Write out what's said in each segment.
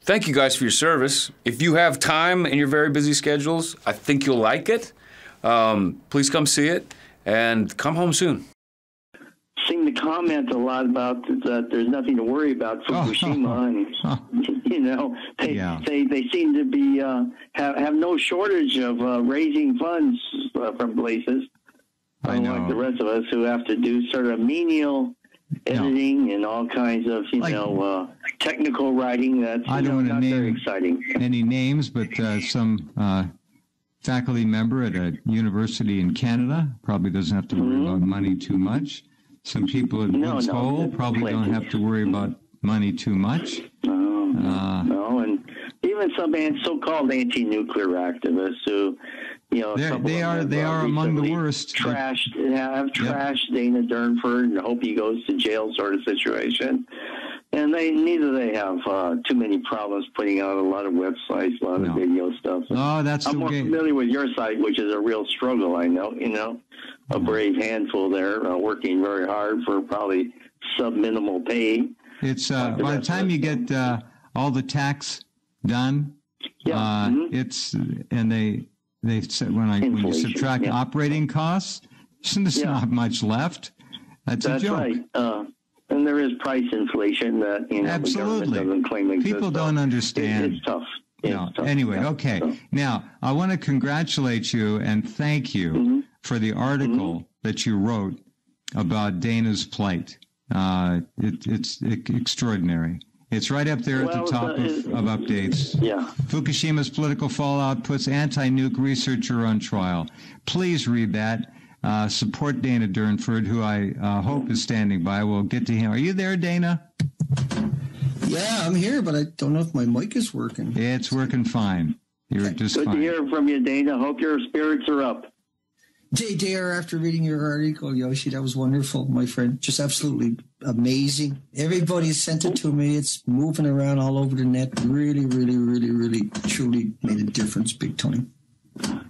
thank you guys for your service. If you have time in your very busy schedules, I think you'll like it. Please come see it and come home soon. Seem to comment a lot about that there's nothing to worry about Fukushima, and you know they seem to be have no shortage of raising funds from places. Unlike the rest of us who have to do sort of menial editing and all kinds of technical writing that's I don't want to not name very exciting. Any names, but some faculty member at a university in Canada probably doesn't have to worry about money too much. Some people at Woods Hole probably don't have to worry about money too much. No, and even some so-called anti-nuclear activists who, they are among the worst. Trashed Dana Durnford and hope he goes to jail sort of situation. And neither they have too many problems putting out a lot of websites, a lot of video stuff. I'm more familiar with your site, which is a real struggle. I know, a brave handful there working very hard for probably sub-minimal pay. It's by the time you get all the tax done, it's and they said when you subtract operating costs, there's not much left. That's a joke. Right. And there is price inflation that absolutely the government doesn't claim exists. People don't understand. It's tough. Anyway, okay. So. Now I want to congratulate you and thank you for the article that you wrote about Dana's plight. It's extraordinary. It's right up there at the top of updates. Yeah. Fukushima's political fallout puts anti-nuke researcher on trial. Please read that. Support Dana Durnford, who I hope is standing by. We'll get to him. Are you there, Dana? Yeah, I'm here, but I don't know if my mic is working. It's working fine. You're just good fine. To hear from you, Dana. Hope your spirits are up. JR, after reading your article, Yoshi, that was wonderful, my friend. Just absolutely amazing. Everybody sent it to me. It's moving around all over the net. Really, really, really, really, truly made a difference big time.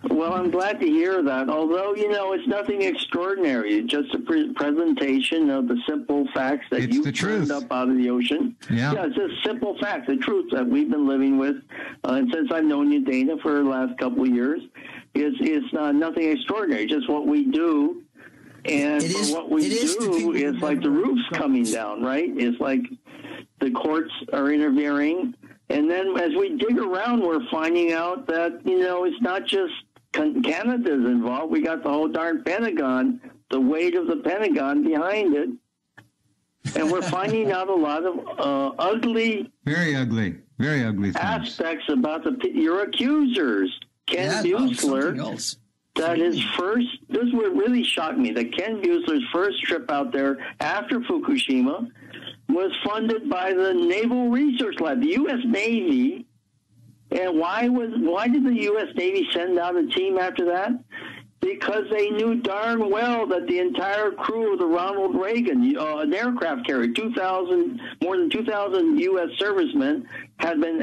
Well, I'm glad to hear that. Although, it's nothing extraordinary. It's just a presentation of the simple facts that you've turned up out of the ocean. Yeah, it's just simple facts, the truth that we've been living with. And since I've known you, Dana, for the last couple of years, it's nothing extraordinary. Just what we do. And what we do is like the roof's coming down, right? It's like the courts are interfering. And then as we dig around, we're finding out that, it's not just Canada's involved. We got the whole darn Pentagon, the weight of the Pentagon behind it. And we're finding out a lot of very ugly things. Aspects about your accusers. Ken Buechler, this is what really shocked me, that Ken Buechler's first trip out there after Fukushima was funded by the Naval Research Lab, the U.S. Navy. And why did the U.S. Navy send out a team after that? Because they knew darn well that the entire crew of the Ronald Reagan, an aircraft carrier, more than 2,000 U.S. servicemen had been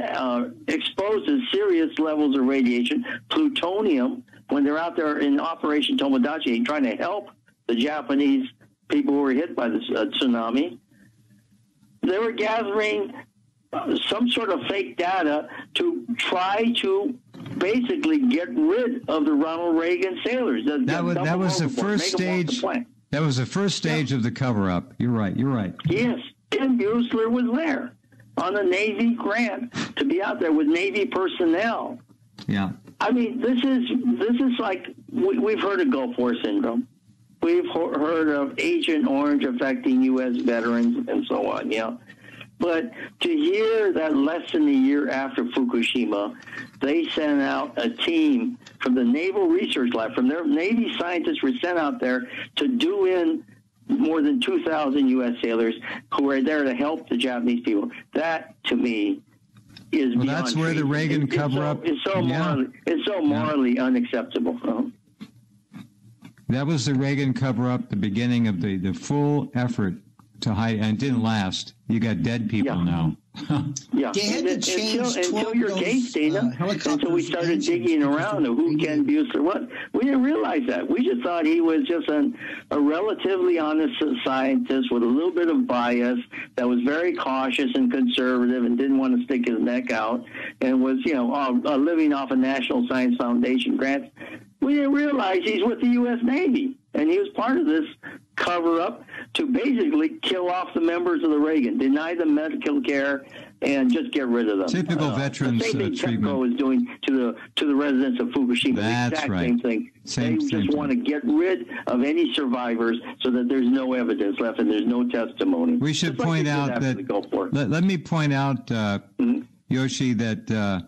exposed to serious levels of radiation, plutonium, when they're out there in Operation Tomodachi trying to help the Japanese people who were hit by the tsunami. They were gathering some sort of fake data to try to basically get rid of the Ronald Reagan sailors. That was the first stage. That was the first stage of the cover-up. You're right. Yes, Ken Buechler was there on a Navy grant to be out there with Navy personnel. Yeah. I mean, this is like we've heard of Gulf War syndrome. We've heard of Agent Orange affecting U.S. veterans and so on, But to hear that less than a year after Fukushima, they sent out a team from the Naval Research Lab, from their Navy scientists were sent out there to do in more than 2,000 U.S. sailors who were there to help the Japanese people. That, to me, is beyond that's where the Reagan cover-up... It's so morally unacceptable. That was the Reagan cover-up, the beginning of the full effort to hide, and it didn't last. You got dead people now. Yeah, until your case, Dana, until we started digging around of who Ken Buesler was. We didn't realize that. We just thought he was just a relatively honest scientist with a little bit of bias that was very cautious and conservative and didn't want to stick his neck out and was, living off a National Science Foundation grant. We didn't realize he's with the U.S. Navy, and he was part of this cover-up to basically kill off the members of the Reagan, deny them medical care, and just get rid of them. Typical veterans the same thing treatment. TEPCO is doing to the residents of Fukushima. That's the exact right. same thing. They just want to get rid of any survivors so that there's no evidence left and there's no testimony. We should point out that. Let me point out, Yoshi, that.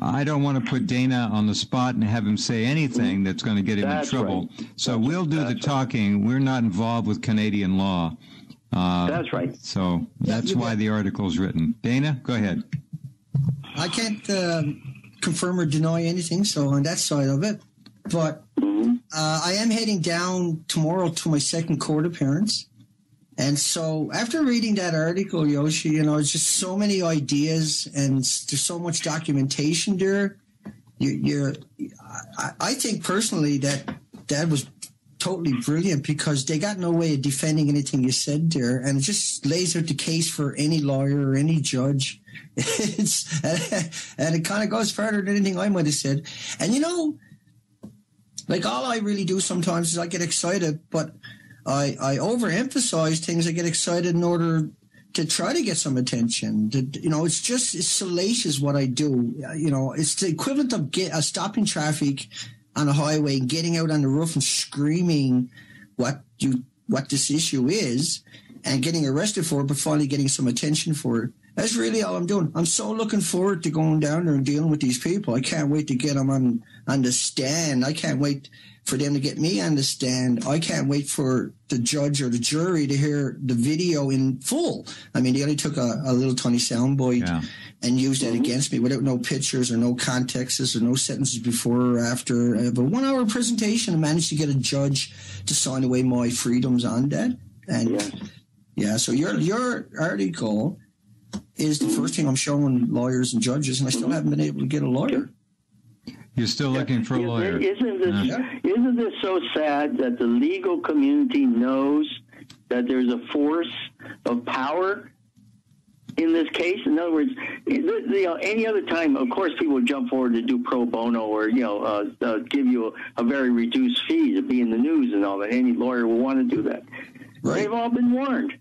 I don't want to put Dana on the spot and have him say anything that's going to get him in trouble. Right. So we'll do the talking. We're not involved with Canadian law. That's right. So that's why the article's written. Dana, go ahead. I can't confirm or deny anything, so on that side of it. But I am heading down tomorrow to my second court appearance. And so after reading that article, Yoshi, it's just so many ideas and there's so much documentation there. I think personally that was totally brilliant because they got no way of defending anything you said there. And it just lays out the case for any lawyer or any judge. And it kind of goes further than anything I might have said. And, like all I really do sometimes is I get excited, but I overemphasize things. I get excited in order to try to get some attention. It's salacious what I do. It's the equivalent of stopping traffic on a highway, getting out on the roof and screaming what this issue is and getting arrested for it, but finally getting some attention for it. That's really all I'm doing. I'm so looking forward to going down there and dealing with these people. I can't wait to get them on the stand. I can't wait for them to get me on the stand. I can't wait for the judge or the jury to hear the video in full. I mean, they only took a little tiny soundbite and used that against me without no pictures or no contexts or no sentences before or after. But 1 hour presentation, I managed to get a judge to sign away my freedoms on that. And so your article is the first thing I'm showing lawyers and judges, and I still haven't been able to get a lawyer. You're still looking for a lawyer. Isn't this so sad that the legal community knows that there's a force of power in this case? In other words, any other time, of course, people would jump forward to do pro bono or, give you a very reduced fee to be in the news and all that. Any lawyer will want to do that. Right. They've all been warned.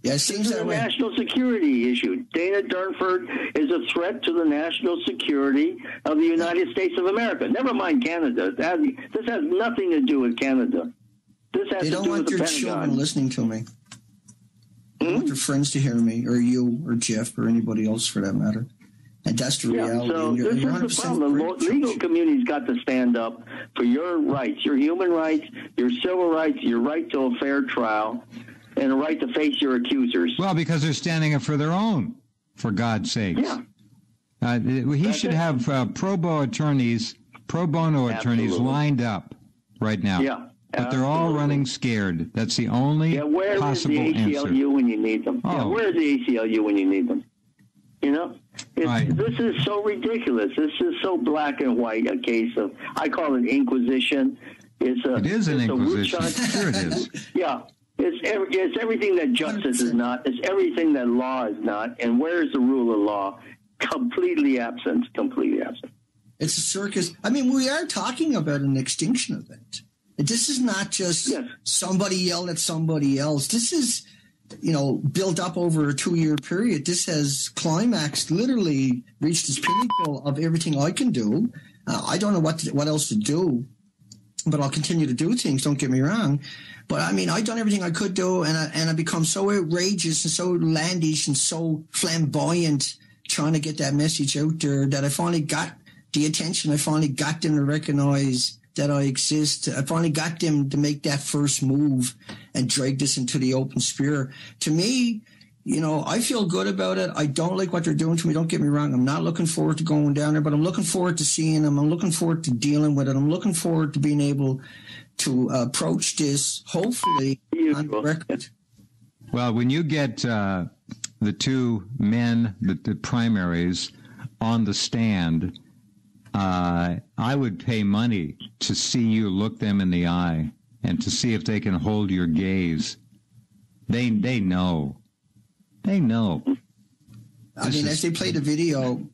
Yeah, it seems that way. This is a national security issue. Dana Durnford is a threat to the national security of the United States of America. Never mind Canada. This has nothing to do with Canada. This has they to don't do want with the their Pentagon. children listening to me. They want their friends to hear me, or you, or Jeff, or anybody else for that matter. And that's the reality. So this is the problem. The legal community's got to stand up for your rights, your human rights, your civil rights, your right to a fair trial, and a right to face your accusers. Well, because they're standing up for their own, for God's sakes. Yeah. He should have pro bono attorneys lined up right now. Yeah. But they're all running scared. That's the only possible answer. Where's the ACLU when you need them? Oh. Yeah, where's the ACLU when you need them? This is so ridiculous. This is so black and white, a case of, I call it inquisition. It is an inquisition. Sure it is. Yeah. It's everything that justice is not. It's everything that law is not. And where's the rule of law? Completely absent. It's a circus. I mean, we are talking about an extinction event. This is not just somebody yelled at somebody else. This is, built up over a 2-year period. This has climaxed, literally reached its pinnacle of everything I can do. I don't know what else to do, but I'll continue to do things. Don't get me wrong. But I mean, I've done everything I could do, and I become so outrageous and so outlandish and so flamboyant trying to get that message out there that I finally got the attention. I finally got them to recognize that I exist. I finally got them to make that first move and drag this into the open sphere. To me, I feel good about it. I don't like what they're doing to me. Don't get me wrong. I'm not looking forward to going down there, but I'm looking forward to seeing them. I'm looking forward to dealing with it. I'm looking forward to being able to approach this, hopefully, on the record. Well, when you get the two men, the primaries, on the stand, I would pay money to see you look them in the eye and to see if they can hold your gaze. They know. They know. I mean, as they play the video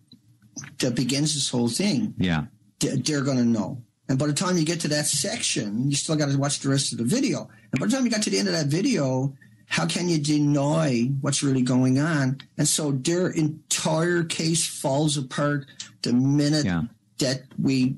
that begins this whole thing, yeah, they're going to know. And by the time you get to that section, you still got to watch the rest of the video. And by the time you got to the end of that video, how can you deny what's really going on? And so their entire case falls apart the minute that we